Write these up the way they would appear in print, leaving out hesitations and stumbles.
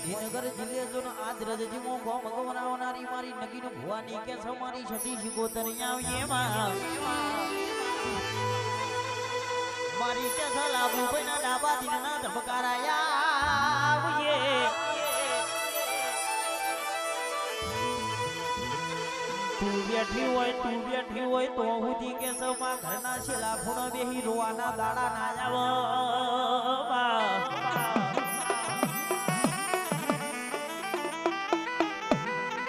Gandhinagar જિલ્લે John આજ રજજીમો go મગવરાવનારી મારી નગીનો ભુવાની કે સમારી સતી શિકોતર આવીએ માં મારી કે સલાબુ ભાઈના ડાબા દિનના ધબકારાયા આવીએ તું બેઠી હોય તો હુધી કે સૌમાં ઘરના છેલા ખૂણો બેહી રોવાના દાડા ના આવ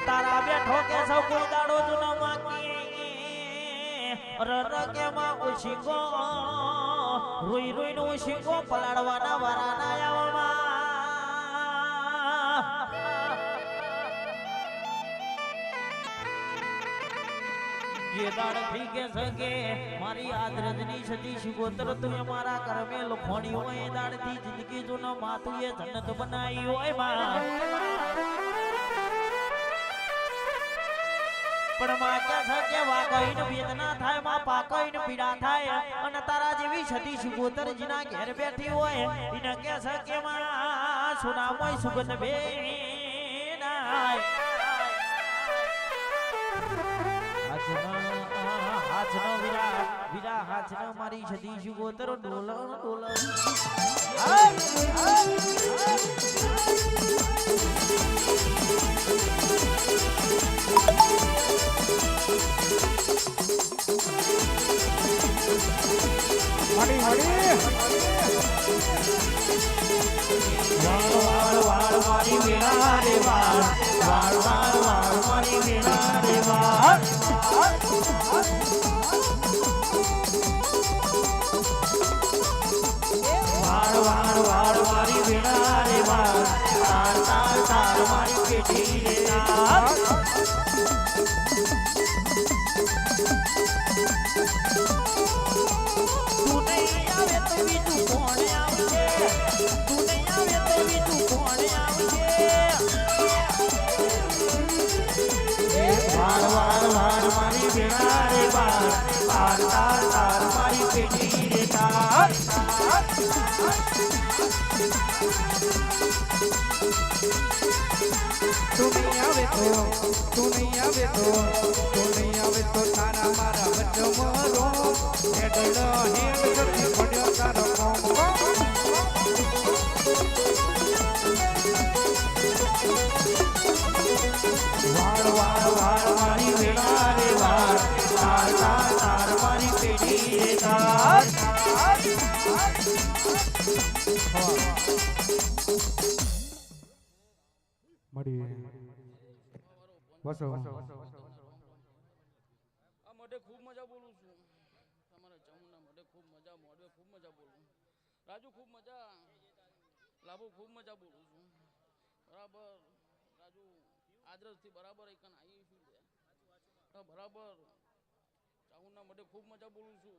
તારા બેઠો કે સૌ કોઈ દાડો જુનો માકી રર કે માં ઉશીકો રોઈ નો ઉશીકો પલાડવાના વારાના આવમાં ये दाड़ थी के सके मारी आदरजनी सती शिकोतर तुम हमारा करमे लखोणी हो ये दाड़ थी जिंदगी जो न मातु ये जन्नत बनाई हो मां पण मां क्या सके वागईन वेदना थाय मां पाकईन पीड़ा थाय अन तारा जेवी सती शिकोतर जिना घेर बैठी होय इन के सके मां सुनामोय सुगंध बेनाय हाथनो वीरा हाथनो मारी सती शिकोतर डोल हड़ी वाड़ मारी वीरा रे वाड़ मारी वीरा रे वाड़ मारी वीरा रे वाड़ तार मारी पेटी रे तार वार मारी वीरा रे वार तार मारी पेटी रे तार तू नहीं आवे तो तारा मारा बच्चो मरो हेडलो हेड करती पड़ियो तारो कोम वार मारी वीरा रे वार तार मारी पेटी रे तार मड़ी बसो આ મોઢે ખૂબ મજા બોલું છું તમારા ચામુંડા મોઢે ખૂબ મજા મોઢે ખૂબ મજા બોલું રાજુ ખૂબ મજા લાભુ ખૂબ મજા બોલું છું બરાબર રાજુ આદરસથી બરાબર એકન આવી છું બરાબર ચામુંડા મોઢે ખૂબ મજા બોલું છું